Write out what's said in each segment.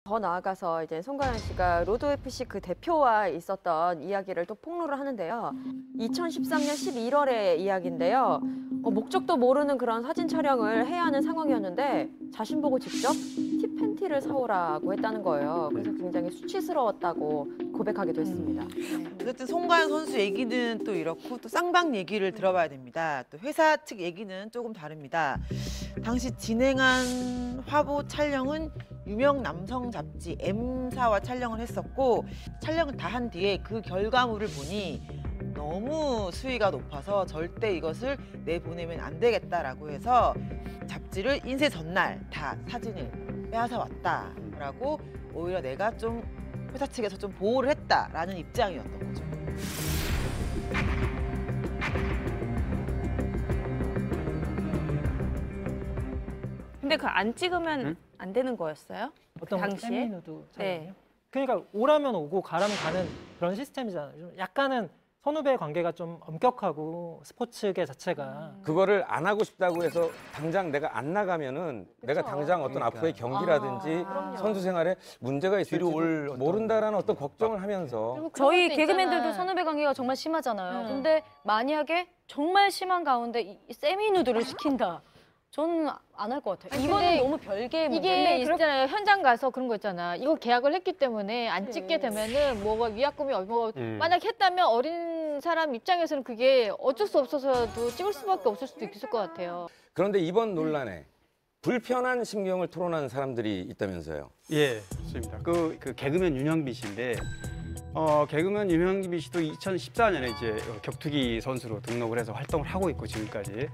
더 나아가서 이제 송가연 씨가 로드FC 그 대표와 있었던 이야기를 또 폭로를 하는데요. 2013년 11월의 이야기인데요. 목적도 모르는 그런 사진 촬영을 해야 하는 상황이었는데 자신 보고 직접 티팬티를 사오라고 했다는 거예요. 그래서 굉장히 수치스러웠다고 고백하기도 했습니다. 어쨌든 송가연 선수 얘기는 또 이렇고 또 쌍방 얘기를 들어봐야 됩니다. 또 회사 측 얘기는 조금 다릅니다. 당시 진행한 화보 촬영은 유명 남성 잡지 M사와 촬영을 했었고 촬영을 다 한 뒤에 그 결과물을 보니 너무 수위가 높아서 절대 이것을 내보내면 안 되겠다라고 해서 잡지를 인쇄 전날 다 사진을 빼앗아 왔다라고 오히려 내가 좀 회사 측에서 좀 보호를 했다라는 입장이었던 거죠. 근데 그 안 찍으면 안 되는 거였어요? 어떤 당시에? 세미누드 촬영이요? 네. 그러니까 오라면 오고 가라면 가는 그런 시스템이잖아요. 좀 약간은 선후배 관계가 좀 엄격하고 스포츠계 자체가 그거를 안 하고 싶다고 해서 당장 내가 안 나가면은 내가 당장 어떤 앞으로의 경기라든지 선수 생활에 문제가 있을지 모른다라는 어떤 걱정을 하면서 저희 개그맨들도 선후배 관계가 정말 심하잖아요. 근데 만약에 정말 심한 가운데 이 세미누드를 시킨다. 저는 안 할 것 같아요. 이거는 너무 별개의 문제인데 이게 있잖아요. 현장 가서 그런 거 있잖아. 이거 계약을 했기 때문에 안 찍게 되면은 뭐가 위약금이 만약 했다면 어린 사람 입장에서는 그게 어쩔 수 없어서도 찍을 수밖에 없을 수도 있을 것 같아요. 그런데 이번 논란에 불편한 심경을 토론한 사람들이 있다면서요. 예, 좋습니다. 그 개그맨 윤영빈 씨인데 개그맨 윤영빈 씨도 2014년에 이제 격투기 선수로 등록을 해서 활동을 하고 있고 지금까지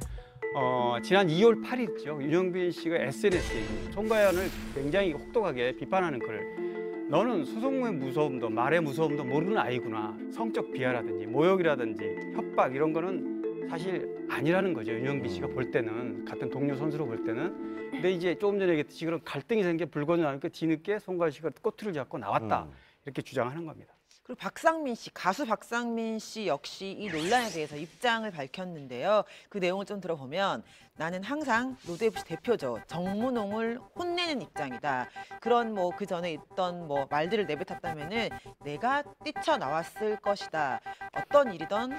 지난 2월 8일이죠. 윤영빈 씨가 SNS에 송가연을 굉장히 혹독하게 비판하는 글을 너는 수송의 무서움도 말의 무서움도 모르는 아이구나. 성적 비하라든지 모욕이라든지 협박 이런 거는 사실 아니라는 거죠. 윤영빈 씨가 볼 때는 같은 동료 선수로 볼 때는. 근데 이제 조금 전에 얘기했듯이 그런 갈등이 생긴 게 불거져 나니까 뒤늦게 송가연 씨가 꼬투리를 잡고 나왔다. 이렇게 주장하는 겁니다. 그리고 박상민 씨, 가수 박상민 씨 역시 이 논란에 대해서 입장을 밝혔는데요. 그 내용을 좀 들어보면 나는 항상 로드FC 대표죠. 정문홍을 혼내는 입장이다. 그런 그 전에 있던 말들을 내뱉었다면은 내가 뛰쳐나왔을 것이다. 어떤 일이든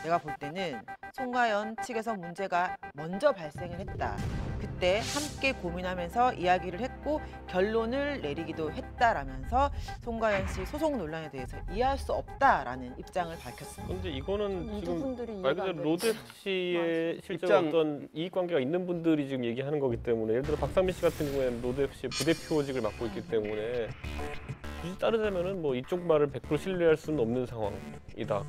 내가 볼 때는 송가연 측에서 문제가 먼저 발생을 했다. 그때 함께 고민하면서 이야기를 했고 결론을 내리기도 했다라면서 송가연 씨 소송 논란에 대해서 이해할 수 없다라는 입장을 밝혔습니다. 그런데 이거는 지금 분들이 말 그대로 로드FC의 실제로 어떤 이익관계가 있는 분들이 지금 얘기하는 거기 때문에 예를 들어 박상민 씨 같은 경우에는 로드FC의 부대표직을 맡고 있기 때문에 굳이 따르자면은 이쪽 말을 100% 신뢰할 수는 없는 상황이다.